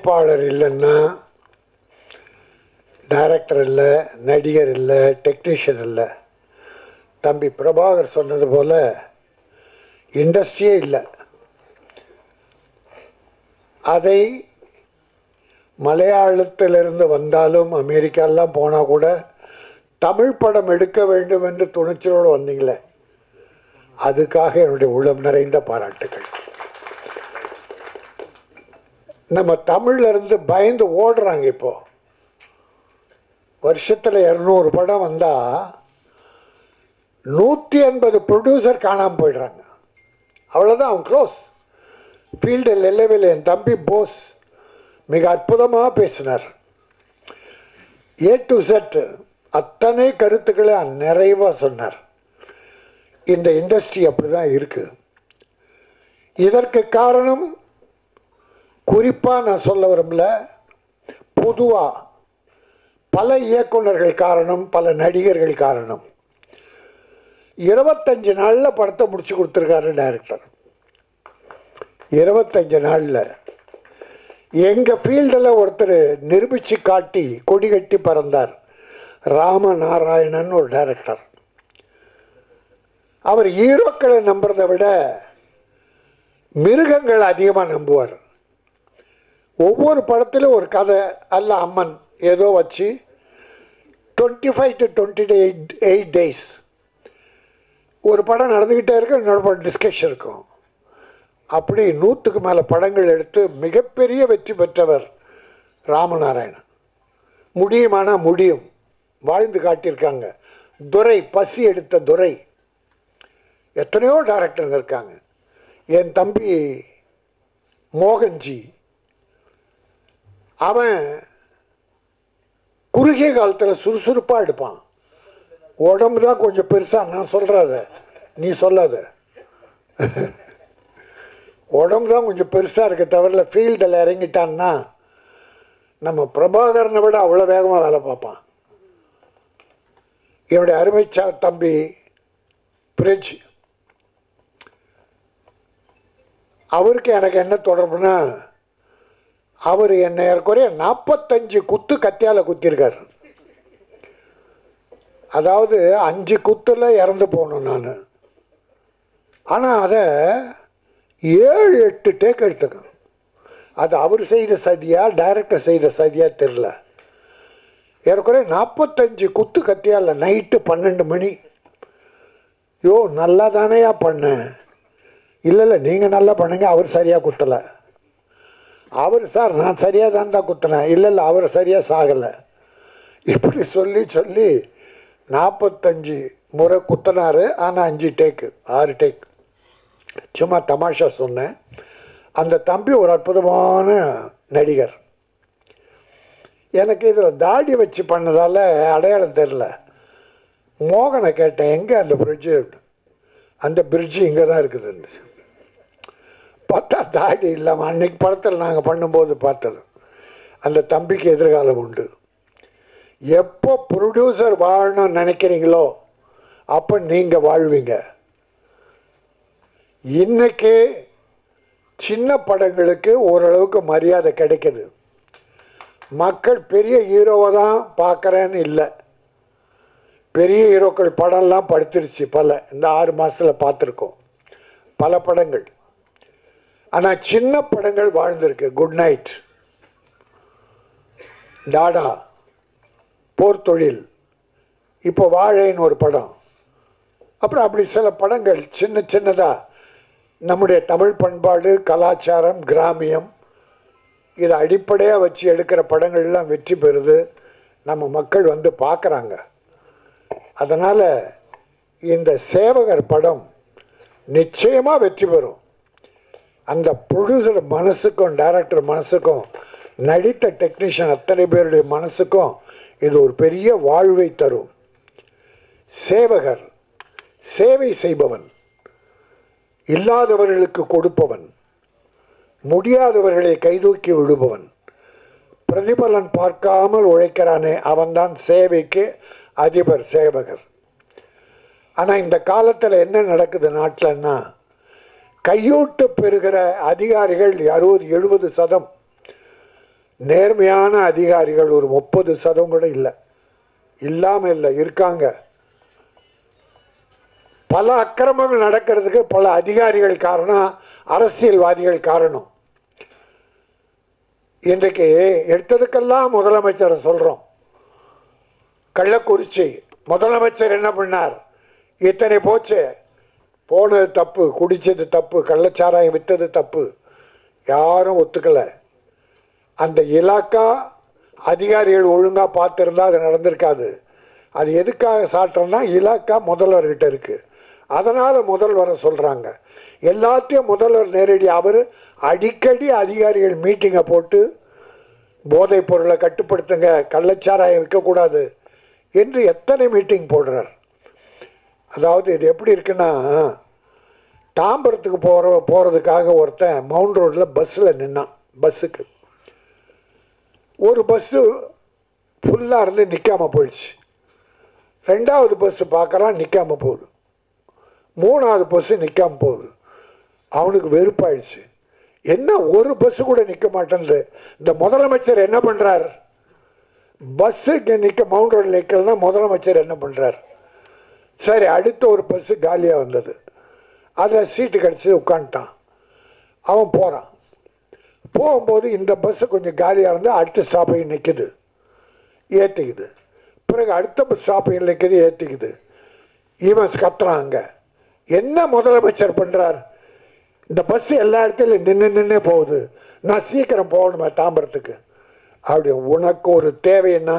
தயாரிப்பாளர் இல்லைன்னா டைரக்டர் இல்லை, நடிகர் இல்லை, டெக்னீஷியன் இல்லை. தம்பி பிரபாகர் சொன்னது போல் இண்டஸ்ட்ரியே இல்லை. அதை மலையாளத்திலிருந்து வந்தாலும் அமெரிக்காலாம் போனால் கூட தமிழ் படம் எடுக்க வேண்டும் என்று துணிச்சலோடு வந்தீங்களே, அதுக்காக என்னுடைய உள்ளம் நிறைந்த பாராட்டுகள். நம்ம தமிழ்ல இருந்து பயந்து ஓடுறாங்க. இப்போ வருஷத்தில் 200 படம் வந்தால் 180 ப்ரொடியூசர் காணாமல் போயிடுறாங்க. அவ்வளோதான், அவன் க்ளோஸ். ஃபீல்டில் இல்லவே என் தம்பி போஸ் மிக அற்புதமாக பேசினார். A to Z அத்தனை கருத்துக்களை நிறைவாக சொன்னார். இந்த இண்டஸ்ட்ரி அப்படி தான் இருக்குது. இதற்கு காரணம் குறிப்பாக நான் சொல்ல விரும்பல, பொதுவாக பல இயக்குநர்கள் காரணம், பல நடிகர்கள் காரணம். 25 நாளில் படத்தை முடிச்சு கொடுத்துருக்காரு டைரக்டர். 25 நாளில். எங்கள் ஃபீல்டில் ஒருத்தர் நிரூபித்து காட்டி கொடி கட்டி பறந்தார், ராமநாராயணன் ஒரு டைரக்டர். அவர் ஹீரோக்களை நம்புறதை விட மிருகங்கள் அதிகமாக நம்புவார். ஒவ்வொரு படத்திலும் ஒரு கதை அல்ல அம்மன் ஏதோ வச்சு 25 to 28 days ஒரு படம் நடந்துக்கிட்டே இருக்கும், இன்னொரு படம் டிஸ்கஷன் இருக்கும். அப்படி 100க்கு மேலே படங்கள் எடுத்து மிகப்பெரிய வெற்றி பெற்றவர் ராமநாராயணன். முடியுமானா முடியும், வாழ்ந்து காட்டியிருக்காங்க. துரை, பசி எடுத்த துரை, எத்தனையோ டைரக்டருங்க இருக்காங்க. என் தம்பி மோகன்ஜி, அவன் குறுகிய காலத்தில் சுறுசுறுப்பாக எடுப்பான். உடம்பு தான் கொஞ்சம் பெருசாக, நான் சொல்கிறத நீ சொல்லாத, உடம்பு தான் கொஞ்சம் பெருசாக இருக்க தவிர ஃபீல்டில் இறங்கிட்டான்னா நம்ம பிரபாகரனை விட அவ்வளோ வேகமாக வேலை பார்ப்பான். என்னுடைய அருமைச்சா தம்பி பிரிட்ஜ், அவருக்கு எனக்கு என்ன தொடர்புனா, அவர் என்னை ஏற்குறைய 45 குத்து கத்தியால் குத்திருக்கார். அதாவது 5 குத்தில் இறந்து போகணும் நான். ஆனால் அதை 7-8 டேக் எடுத்துக்கணும். அது அவர் செய்த சதியா டைரக்டர் செய்த சதியா தெரில. ஏற்குறைய 45 குத்து கத்தியால் நைட்டு 12 மணி. யோ நல்லா தானேயா பண்ணேன். இல்லை நீங்கள் நல்லா பண்ணுங்க, அவர் சரியாக குத்தலை. அவர் சார் நான் சரியாக தான் குத்தினேன். இல்லை அவர் சரியாக சாகலை. இப்படி சொல்லி 45 முறை குத்தினார். ஆனால் 5 டேக்கு 6 டேக். சும்மா தமாஷா சொன்னேன். அந்த தம்பி ஒரு அற்புதமான நடிகர். எனக்கு இதில் தாடி வச்சு பண்ணதால் அடையாளம் தெரில. மோகனை கேட்டேன், எங்கே அந்த பிரிட்ஜு? அந்த பிரிட்ஜு இங்கே தான் இருக்குது. பார்த்தா தாடி இல்லாமல் அன்றைக்கி படத்தில் நாங்கள் பண்ணும்போது பார்த்தது. அந்த தம்பிக்கு எதிர்காலம் உண்டு. எப்போ ப்ரொடியூசர் வாழணும்னு நினைக்கிறீங்களோ அப்போ நீங்கள் வாழ்வீங்க. இன்றைக்கி சின்ன படங்களுக்கு ஓரளவுக்கு மரியாதை கிடைக்குது. மக்கள் பெரிய ஹீரோவை தான் பார்க்குறேன்னு இல்லை, பெரிய ஹீரோக்கள் படம்லாம் படுத்துருச்சு. இந்த 6 மாதத்தில் பார்த்துருக்கோம் பல படங்கள். ஆனால் சின்ன படங்கள் வாழ்ந்திருக்கு. குட் நைட், டாடா, போர் தொழில், இப்போ வாழைன்னு ஒரு படம். அப்புறம் அப்படி சில படங்கள் சின்னதாக நம்முடைய தமிழ் பண்பாடு, கலாச்சாரம், கிராமியம் இதை அடிப்படையாக வச்சு எடுக்கிற படங்கள்லாம் வெற்றி பெறுது. நம்ம மக்கள் வந்து பார்க்குறாங்க. அதனால் இந்த சேவகர் படம் நிச்சயமாக வெற்றி பெறும். அந்த ப்ரொடியூசர் மனசுக்கும் டைரக்டர் மனசுக்கும் நடித்த டெக்னீஷியன் அத்தனை பேருடைய மனசுக்கும் இது ஒரு பெரிய வாழ்வை தரும். சேவகர் சேவை செய்பவன், இல்லாதவர்களுக்கு கொடுப்பவன், முடியாதவர்களை கைதூக்கி விடுபவன், பிரதிபலன் பார்க்காமல் உழைக்கிறானே அவன்தான் சேவைக்கு அதிபர் சேவகர். ஆனால் இந்த காலத்தில் என்ன நடக்குது நாட்டில்னா, கையூட்டு பெறுகிற அதிகாரிகள் 60-70%. நேர்மையான அதிகாரிகள் ஒரு 30% கூட இல்லை, இல்லாமல் இல்லை, இருக்காங்க. பல அக்கிரமங்கள் நடக்கிறதுக்கு பல அதிகாரிகள் காரணம், அரசியல்வாதிகள் காரணம். இன்றைக்கு எடுத்ததுக்கெல்லாம் முதலமைச்சரை சொல்கிறோம். கள்ளக்குறிச்சி முதலமைச்சர் என்ன பண்ணார்? இத்தனை போச்சு, போனது தப்பு, குடித்தது தப்பு, கள்ளச்சாராயம் விற்றது தப்பு, யாரும் ஒத்துக்கலை. அந்த இலாக்கா அதிகாரிகள் ஒழுங்காக பார்த்துருந்தா அது நடந்திருக்காது. அது எதுக்காக சாட்டுறோம்னா, இலாக்கா முதல்வர்கிட்ட இருக்குது, அதனால் முதல்வரை சொல்கிறாங்க. எல்லாத்தையும் முதல்வர் நேரடி, அவர் அடிக்கடி அதிகாரிகள் மீட்டிங்கை போட்டு போதைப் பொருளை கட்டுப்படுத்துங்க, கள்ளச்சாராயம் விற்கக்கூடாது என்று எத்தனை மீட்டிங் போடுறார். அதாவது இது எப்படி இருக்குன்னா, தாம்பரத்துக்கு போகிறதுக்காக ஒருத்தன் மவுண்ட் ரோட்டில் பஸ்ஸில் நின்னான். பஸ்ஸுக்கு ஒரு பஸ்ஸு ஃபுல்லாக இருந்து நிற்காமல் போயிடுச்சு. ரெண்டாவது பஸ்ஸு பார்க்குறான், நிற்காமல் போகுது. மூணாவது பஸ்ஸு நிற்காமல் போகுது. அவனுக்கு வெறுப்பாயிடுச்சு. என்ன ஒரு பஸ்ஸு கூட நிற்க மாட்டேன்து. இந்த முதலமைச்சர் என்ன பண்ணுறார்? பஸ்ஸுக்கு நிற்க மவுண்ட் ரோடில் நிற்கலன்னா முதலமைச்சர் என்ன பண்ணுறார்? சரி, அடுத்த ஒரு பஸ்ஸு காலியாக வந்தது, அதில் சீட்டு கிடச்சி உட்காந்துட்டான். அவன் போகிறான். போகும்போது இந்த பஸ்ஸு கொஞ்சம் காலியாக இருந்தால் அடுத்த ஸ்டாப்பையும் நிற்குது, ஏற்றிக்குது. பிறகு அடுத்த ஸ்டாப்பையும் நிற்குது, ஏற்றிக்குது. இவன் கத்துறாங்க. என்ன முதலமைச்சர் பண்ணுறார்? இந்த பஸ்ஸு எல்லா இடத்துலையும் நின்று போகுது, நான் சீக்கிரம் போகணுமா தாம்பரத்துக்கு? அப்படி உனக்கு ஒரு தேவைன்னா,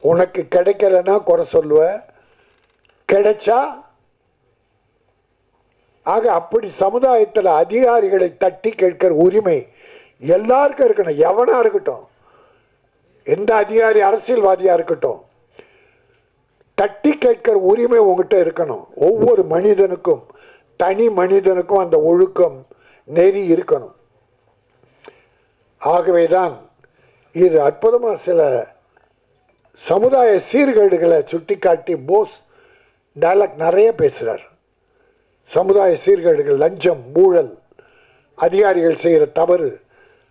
உனக்கு கிடைக்கலன்னா குறை சொல்லுவ, கிடைச்சா. ஆக அப்படி சமுதாயத்தில் அதிகாரிகளை தட்டி கேட்கிற உரிமை எல்லாருக்கும் இருக்கணும். எவனா இருக்கட்டும், எந்த அதிகாரி அரசியல்வாதியாக இருக்கட்டும், தட்டி கேட்கிற உரிமை உங்ககிட்ட இருக்கணும். ஒவ்வொரு மனிதனுக்கும், தனி மனிதனுக்கும் அந்த ஒழுக்கம் நெறி இருக்கணும். ஆகவேதான் இது அற்புதமாக சில சமுதாய சீர்கேடுகளை சுட்டி காட்டி போஸ் டைலாக் நிறைய பேசுகிறார். சமுதாய சீர்கேடுகள், லஞ்சம், ஊழல், அதிகாரிகள் செய்கிற தவறு,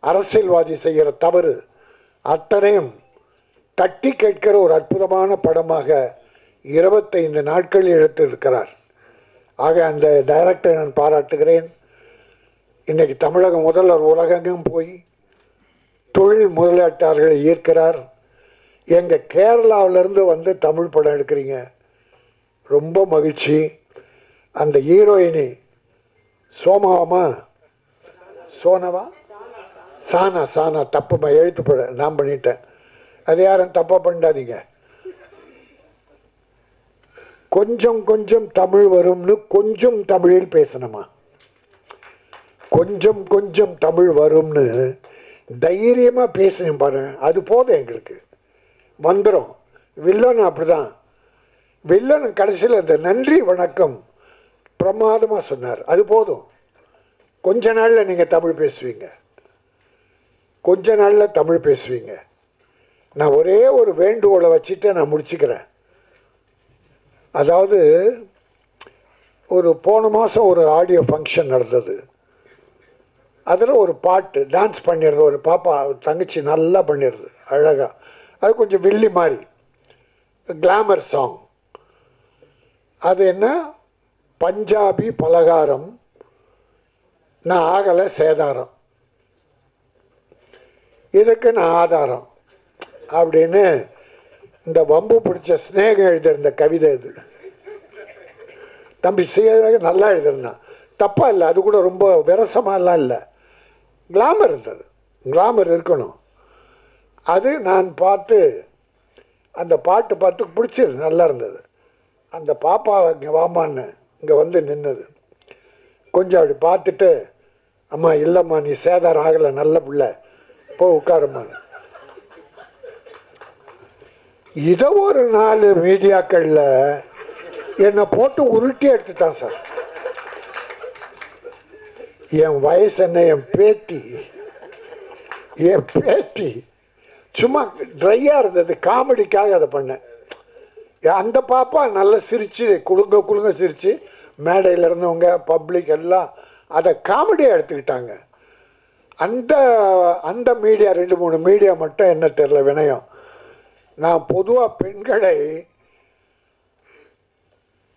அரசியல்வாதி செய்கிற தவறு அத்தனையும் தட்டி கேட்கிற ஒரு அற்புதமான படமாக 25 நாட்களில் எடுத்திருக்கிறார். ஆக அந்த டைரக்டரை நான் பாராட்டுகிறேன். இன்றைக்கி தமிழக முதல்வர் உலகெங்கும் போய் தொழில் முதலீட்டாளர்களை ஈர்க்கிறார். எங்கள் கேரளாவிலேருந்து வந்து தமிழ் படம் எடுக்கிறீங்க, ரொம்ப மகிழ்ச்சி. அந்த ஹீரோயினி சோமாவா, சோனவா, சானா, சானா, தப்புமா எழுத்து நான் பண்ணிட்டேன். அது யாரும் தப்பாக பண்ணாதீங்க. கொஞ்சம் கொஞ்சம் தமிழ் வரும்னு கொஞ்சம் தமிழில் பேசணுமா? கொஞ்சம் கொஞ்சம் தமிழ் வரும்னு தைரியமாக பேசணும் பாருங்க, அது போதும் எங்களுக்கு, வந்துடும். வில்லன் அப்படிதான். வில்லன் கடைசியில் அந்த நன்றி வணக்கம் பிரமாதமாக சொன்னார், அது போதும். கொஞ்ச நாளில் நீங்கள் தமிழ் பேசுவீங்க, கொஞ்ச நாளில் தமிழ் பேசுவீங்க. நான் ஒரே ஒரு வேண்டுகோளை வச்சுட்டு நான் முடிச்சுக்கிறேன். அதாவது ஒரு போன மாதம் ஒரு ஆடியோ ஃபங்க்ஷன் நடந்தது. அதில் ஒரு பாட்டு டான்ஸ் பண்ணிடுறது, ஒரு பாப்பா, தங்கச்சி நல்லா பண்ணிடுது அழகாக. அது கொஞ்சம் வில்லி மாதிரி கிளாமர் சாங். அது என்ன, பஞ்சாபி பலகாரம் நான் ஆகலை சேதாரம், இதுக்கு நான் ஆதாரம் அப்படின்னு இந்த வம்பு பிடிச்ச ஸ்நேகம் எழுதியிருந்த கவிதை இது. தம்பி ஸ்ரீதரன் நல்லா எழுதிருந்தான், தப்பாக இல்லை, அது கூட ரொம்ப விரசமாலாம் இல்லை, கிளாமர் இருந்தது. கிளாமர் இருக்கணும். அது நான் பார்த்து அந்த பாட்டு பார்த்து பிடிச்சிருது, நல்லா இருந்தது. அந்த பாப்பா இங்கே வாமான்னு இங்கே வந்து நின்னது. கொஞ்சம் அப்படி பார்த்துட்டு, அம்மா இல்லைம்மா நீ சேதாரம் ஆகலை, நல்ல பிள்ளை, போ உட்காருமா. இதை ஒரு 4 மீடியாக்களில் என்னை போட்டு உருட்டி எடுத்துட்டான் சார். என் வயசு என்ன, என் பேத்தி சும்மா ட்ரையாக இருந்தது, காமெடிக்காக அதை பண்ணேன். அந்த பாப்பா நல்லா சிரித்து குழுங்க சிரித்து, மேடையில் இருந்தவங்க பப்ளிக் எல்லாம் அதை காமெடியாக எடுத்துக்கிட்டாங்க. அந்த அந்த மீடியா 2-3 மீடியா மட்டும் என்ன தெரியல வினயம். நான் பொதுவாக பெண்களை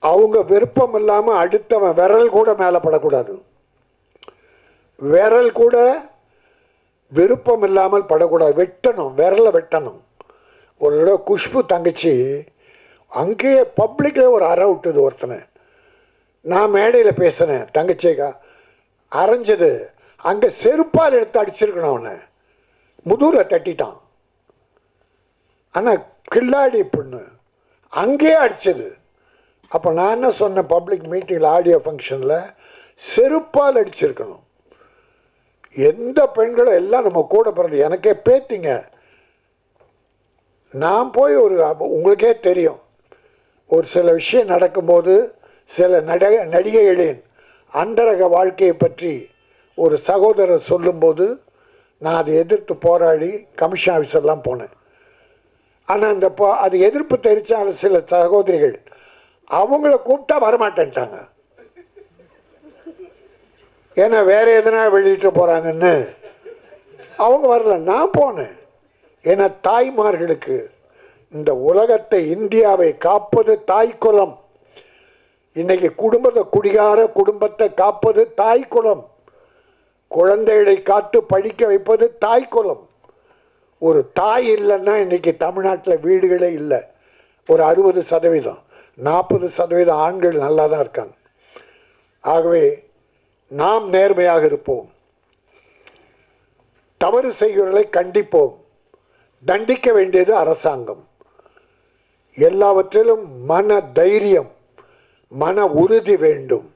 அவங்க விருப்பம் இல்லாமல் அடுத்தவன் விரல் கூட மேலே படக்கூடாது, விரல் கூட விருப்பம் இல்லாமல் படக்கூடாது, வெட்டணும், விரலை வெட்டணும். ஒரு தடவை குஷ்பு தங்கச்சி அங்கேயே பப்ளிக்கில் ஒரு அறை விட்டுது ஒருத்தனை. நான் மேடையில் பேசினேன், தங்கச்சிக்கா அரைஞ்சது, அங்கே செருப்பால் எடுத்து அடிச்சிருக்கணும், அவனை முதுரை தட்டிட்டான். ஆனால் கில்லாடி பொண்ணு அங்கேயே அடித்தது. அப்போ நான் என்ன சொன்னேன், பப்ளிக் மீட்டிங்கில் ஆடியோ ஃபங்க்ஷனில் செருப்பால் அடிச்சிருக்கணும். எந்த பெண்களும் எல்லாம் நம்ம கூட பிறந்து எனக்கே பேத்திங்க. நான் போய் உங்களுக்கே தெரியும், ஒரு சில விஷயம் நடக்கும்போது சில நடிகைகளின் அந்தரக வாழ்க்கையை பற்றி ஒரு சகோதரர் சொல்லும்போது நான் அதை எதிர்த்து போராடி கமிஷன் ஆஃபீஸர்லாம் போனேன். ஆனால் அது எதிர்ப்பு தெரிவித்தாலும் சில சகோதரிகள் அவங்கள கூப்பிட்டா வரமாட்டேன்ட்டாங்க. ஏன்னா வேற எதனா வெளியிட்டு போகிறாங்கன்னு அவங்க வரல. நான் போனேன். ஏன்னா தாய்மார்களுக்கு இந்த உலகத்தை, இந்தியாவை காப்பது தாய்க்குலம். இன்னைக்கு குடிகார குடும்பத்தை காப்பது தாய்க்குலம். குழந்தைகளை காத்து படிக்க வைப்பது தாய்க்குலம். ஒரு தாய் இல்லைன்னா இன்னைக்கு தமிழ்நாட்டில் வீடுகளே இல்லை. ஒரு 60%, 40% ஆண்கள் நல்லா தான் இருக்காங்க. ஆகவே நாம் நேர்மையாக இருப்போம், தவறு செய்கிறவர்களை கண்டிப்போம். தண்டிக்க வேண்டியது அரசாங்கம். எல்லாவற்றிலும் மன தைரியம், மன உறுதி வேண்டும்.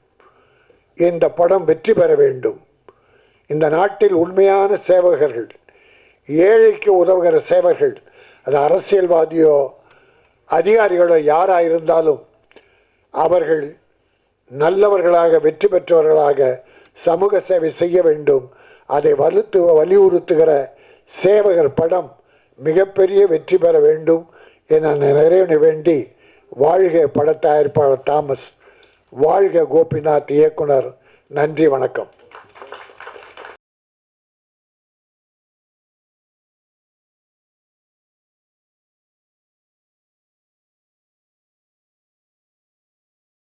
இந்த படம் வெற்றி பெற வேண்டும். இந்த நாட்டில் உண்மையான சேவகர்கள், ஏழைக்கு உதவுகிற சேவகர்கள், அது அரசியல்வாதியோ அதிகாரிகளோ யாராக இருந்தாலும் அவர்கள் நல்லவர்களாக, வெற்றி பெற்றவர்களாக சமூக சேவை செய்ய வேண்டும். அதை வலியுறுத்துகிற சேவகர் படம் மிகப்பெரிய வெற்றி பெற வேண்டும் என நிறைவேற வேண்டி, வாழ்க பட தயாரிப்பாளர் தாமஸ், வாழ்க கோபிநாத் இயக்குனர். நன்றி, வணக்கம்.